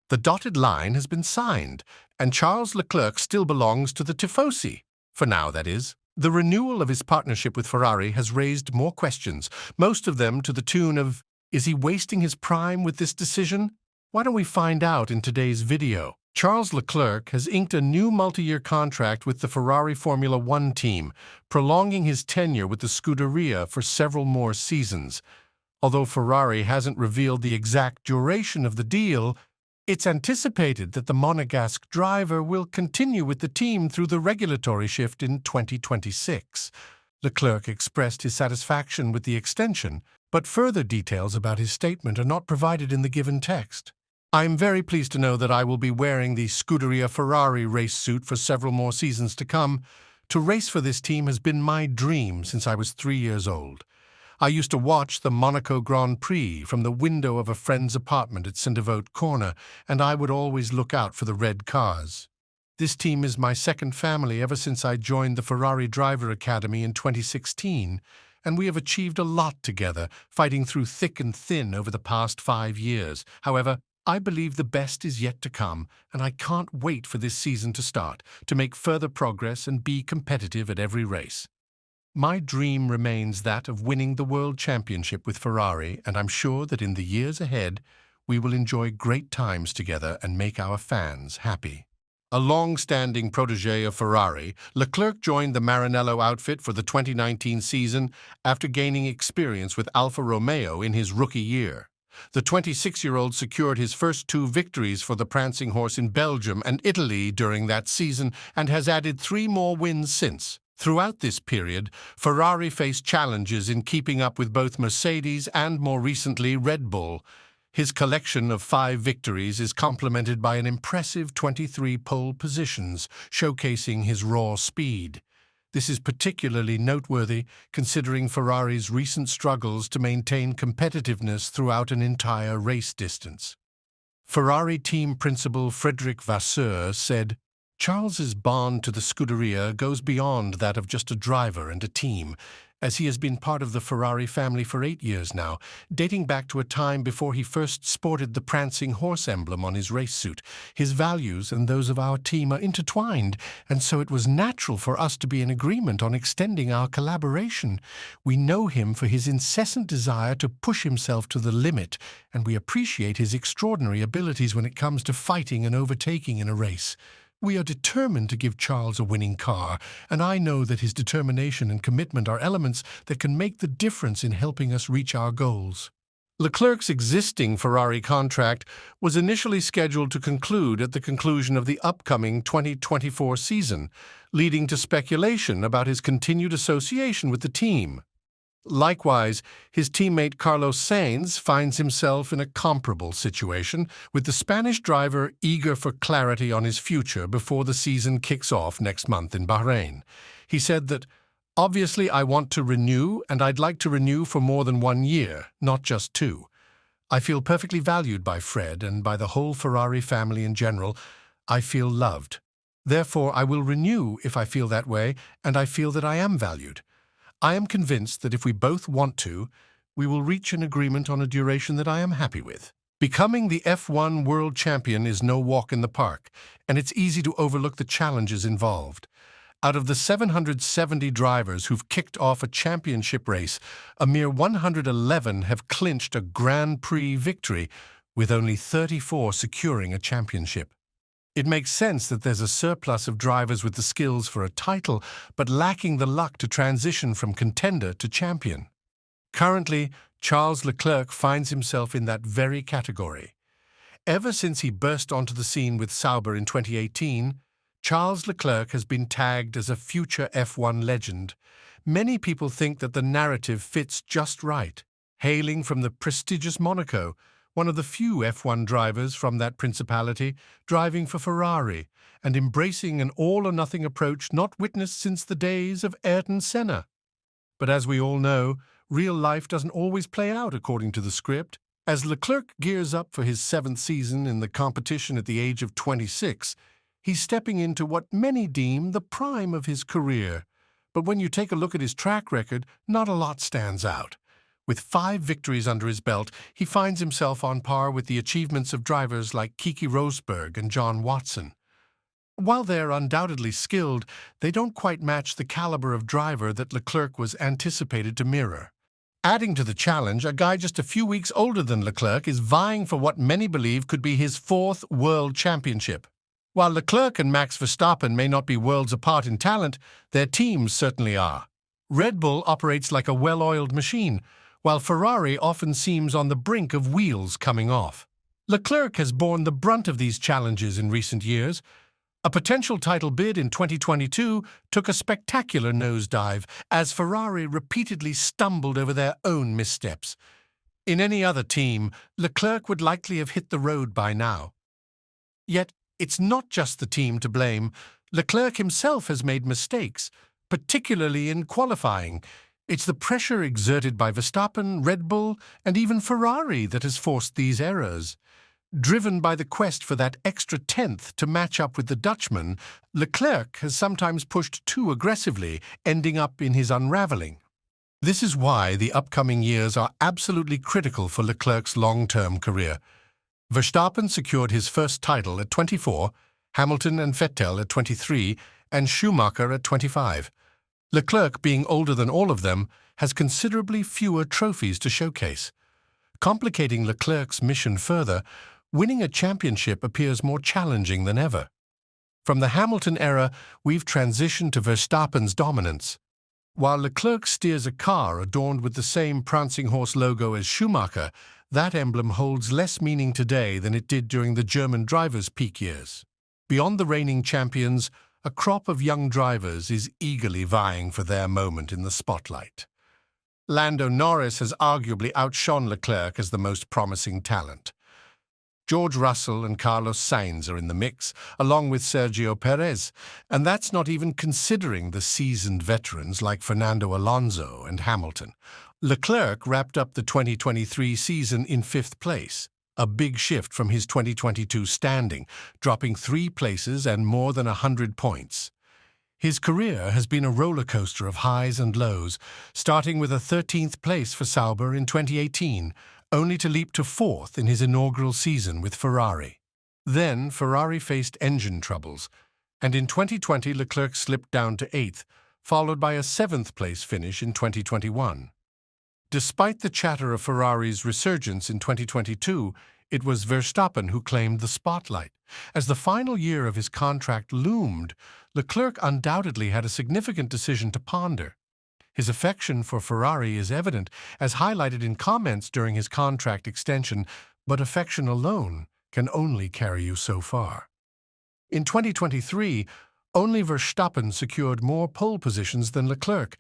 The dotted line has been signed, and Charles Leclerc still belongs to the Tifosi. For now, that is. The renewal of his partnership with Ferrari has raised more questions, most of them to the tune of, is he wasting his prime with this decision? Why don't we find out in today's video? Charles Leclerc has inked a new multi-year contract with the Ferrari Formula One team, prolonging his tenure with the Scuderia for several more seasons. Although Ferrari hasn't revealed the exact duration of the deal, it's anticipated that the Monegasque driver will continue with the team through the regulatory shift in 2026. Leclerc expressed his satisfaction with the extension, but further details about his statement are not provided in the given text. I'm very pleased to know that I will be wearing the Scuderia Ferrari race suit for several more seasons to come. To race for this team has been my dream since I was 3 years old. I used to watch the Monaco Grand Prix from the window of a friend's apartment at Saint-Devote Corner, and I would always look out for the red cars. This team is my second family ever since I joined the Ferrari Driver Academy in 2016, and we have achieved a lot together, fighting through thick and thin over the past 5 years. However, I believe the best is yet to come, and I can't wait for this season to start, to make further progress and be competitive at every race. My dream remains that of winning the World Championship with Ferrari, and I'm sure that in the years ahead, we will enjoy great times together and make our fans happy. A long-standing protégé of Ferrari, Leclerc joined the Maranello outfit for the 2019 season after gaining experience with Alfa Romeo in his rookie year. The 26-year-old secured his first 2 victories for the prancing horse in Belgium and Italy during that season and has added 3 more wins since. Throughout this period, Ferrari faced challenges in keeping up with both Mercedes and, more recently, Red Bull. His collection of 5 victories is complemented by an impressive 23 pole positions, showcasing his raw speed. This is particularly noteworthy considering Ferrari's recent struggles to maintain competitiveness throughout an entire race distance. Ferrari team principal Frédéric Vasseur said, "Charles's bond to the Scuderia goes beyond that of just a driver and a team, as he has been part of the Ferrari family for 8 years now, dating back to a time before he first sported the prancing horse emblem on his race suit. His values and those of our team are intertwined, and so it was natural for us to be in agreement on extending our collaboration. We know him for his incessant desire to push himself to the limit, and we appreciate his extraordinary abilities when it comes to fighting and overtaking in a race. We are determined to give Charles a winning car, and I know that his determination and commitment are elements that can make the difference in helping us reach our goals." Leclerc's existing Ferrari contract was initially scheduled to conclude at the conclusion of the upcoming 2024 season, leading to speculation about his continued association with the team. Likewise, his teammate Carlos Sainz finds himself in a comparable situation, with the Spanish driver eager for clarity on his future before the season kicks off next month in Bahrain. He said that, "Obviously I want to renew, and I'd like to renew for more than 1 year, not just 2. I feel perfectly valued by Fred and by the whole Ferrari family in general. I feel loved. Therefore, I will renew if I feel that way, and I feel that I am valued. I am convinced that if we both want to, we will reach an agreement on a duration that I am happy with." Becoming the F1 world champion is no walk in the park, and it's easy to overlook the challenges involved. Out of the 770 drivers who've kicked off a championship race, a mere 111 have clinched a Grand Prix victory, with only 34 securing a championship. It makes sense that there's a surplus of drivers with the skills for a title, but lacking the luck to transition from contender to champion. Currently, Charles Leclerc finds himself in that very category. Ever since he burst onto the scene with Sauber in 2018, Charles Leclerc has been tagged as a future F1 legend. Many people think that the narrative fits just right. Hailing from the prestigious Monaco, one of the few F1 drivers from that principality, driving for Ferrari, and embracing an all-or-nothing approach not witnessed since the days of Ayrton Senna. But as we all know, real life doesn't always play out according to the script. As Leclerc gears up for his 7th season in the competition at the age of 26, he's stepping into what many deem the prime of his career. But when you take a look at his track record, not a lot stands out. With 5 victories under his belt, he finds himself on par with the achievements of drivers like Keke Rosberg and John Watson. While they're undoubtedly skilled, they don't quite match the caliber of driver that Leclerc was anticipated to mirror. Adding to the challenge, a guy just a few weeks older than Leclerc is vying for what many believe could be his 4th world championship. While Leclerc and Max Verstappen may not be worlds apart in talent, their teams certainly are. Red Bull operates like a well-oiled machine, while Ferrari often seems on the brink of wheels coming off. Leclerc has borne the brunt of these challenges in recent years. A potential title bid in 2022 took a spectacular nosedive as Ferrari repeatedly stumbled over their own missteps. In any other team, Leclerc would likely have hit the road by now. Yet, it's not just the team to blame. Leclerc himself has made mistakes, particularly in qualifying. It's the pressure exerted by Verstappen, Red Bull, and even Ferrari that has forced these errors. Driven by the quest for that extra tenth to match up with the Dutchman, Leclerc has sometimes pushed too aggressively, ending up in his unraveling. This is why the upcoming years are absolutely critical for Leclerc's long-term career. Verstappen secured his first title at 24, Hamilton and Vettel at 23, and Schumacher at 25. Leclerc, being older than all of them, has considerably fewer trophies to showcase. Complicating Leclerc's mission further, winning a championship appears more challenging than ever. From the Hamilton era, we've transitioned to Verstappen's dominance. While Leclerc steers a car adorned with the same prancing horse logo as Schumacher, that emblem holds less meaning today than it did during the German drivers' peak years. Beyond the reigning champions, a crop of young drivers is eagerly vying for their moment in the spotlight. Lando Norris has arguably outshone Leclerc as the most promising talent. George Russell and Carlos Sainz are in the mix, along with Sergio Perez, and that's not even considering the seasoned veterans like Fernando Alonso and Hamilton. Leclerc wrapped up the 2023 season in 5th place, a big shift from his 2022 standing, dropping 3 places and more than 100 points. His career has been a roller coaster of highs and lows, starting with a 13th place for Sauber in 2018, only to leap to 4th in his inaugural season with Ferrari. Then Ferrari faced engine troubles, and in 2020 Leclerc slipped down to 8th, followed by a 7th place finish in 2021. Despite the chatter of Ferrari's resurgence in 2022, it was Verstappen who claimed the spotlight. As the final year of his contract loomed, Leclerc undoubtedly had a significant decision to ponder. His affection for Ferrari is evident, as highlighted in comments during his contract extension, but affection alone can only carry you so far. In 2023, only Verstappen secured more pole positions than Leclerc,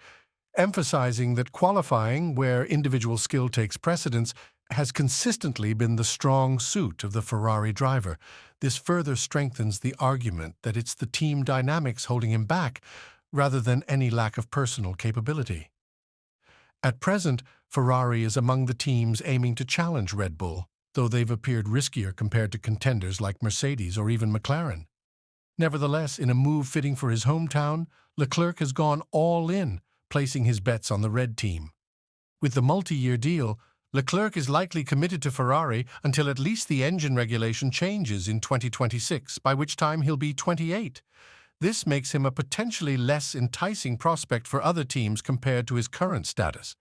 emphasizing that qualifying, where individual skill takes precedence, has consistently been the strong suit of the Ferrari driver. This further strengthens the argument that it's the team dynamics holding him back, rather than any lack of personal capability. At present, Ferrari is among the teams aiming to challenge Red Bull, though they've appeared riskier compared to contenders like Mercedes or even McLaren. Nevertheless, in a move fitting for his hometown, Leclerc has gone all in, placing his bets on the red team. With the multi-year deal, Leclerc is likely committed to Ferrari until at least the engine regulation changes in 2026, by which time he'll be 28. This makes him a potentially less enticing prospect for other teams compared to his current status.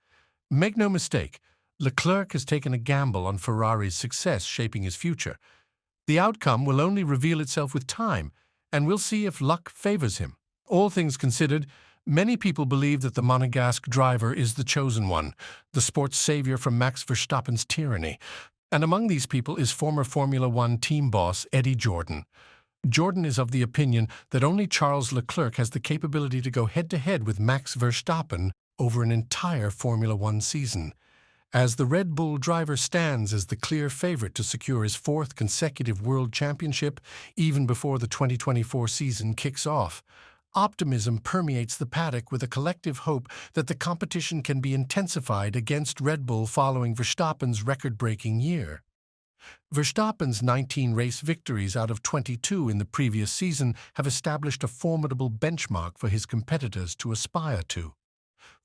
Make no mistake, Leclerc has taken a gamble on Ferrari's success shaping his future. The outcome will only reveal itself with time, and we'll see if luck favors him. All things considered, many people believe that the Monegasque driver is the chosen one, the sport's savior from Max Verstappen's tyranny. And among these people is former Formula One team boss Eddie Jordan. Jordan is of the opinion that only Charles Leclerc has the capability to go head-to-head with Max Verstappen over an entire Formula One season. As the Red Bull driver stands as the clear favorite to secure his 4th consecutive world championship, even before the 2024 season kicks off, optimism permeates the paddock with a collective hope that the competition can be intensified against Red Bull following Verstappen's record-breaking year. Verstappen's 19 race victories out of 22 in the previous season have established a formidable benchmark for his competitors to aspire to.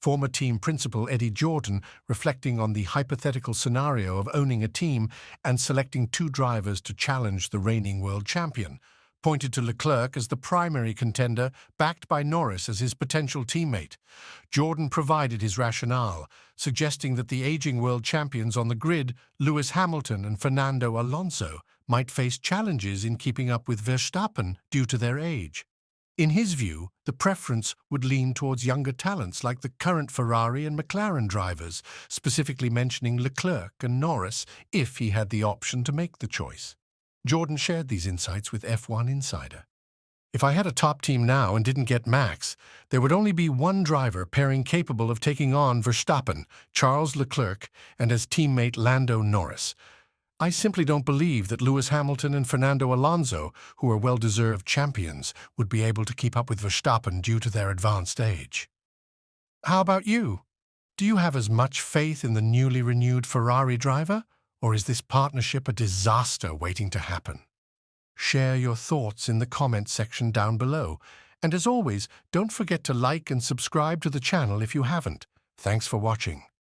former team principal Eddie Jordan, reflecting on the hypothetical scenario of owning a team and selecting two drivers to challenge the reigning world champion, pointed to Leclerc as the primary contender, backed by Norris as his potential teammate. Jordan provided his rationale, suggesting that the aging world champions on the grid, Lewis Hamilton and Fernando Alonso, might face challenges in keeping up with Verstappen due to their age. In his view, the preference would lean towards younger talents like the current Ferrari and McLaren drivers, specifically mentioning Leclerc and Norris if he had the option to make the choice. Jordan shared these insights with F1 Insider. If I had a top team now and didn't get Max, there would only be one driver pairing capable of taking on Verstappen, Charles Leclerc, and his teammate Lando Norris. I simply don't believe that Lewis Hamilton and Fernando Alonso, who are well-deserved champions, would be able to keep up with Verstappen due to their advanced age. How about you? Do you have as much faith in the newly renewed Ferrari driver? Or is this partnership a disaster waiting to happen? Share your thoughts in the comment section down below. And as always, don't forget to like and subscribe to the channel if you haven't. Thanks for watching.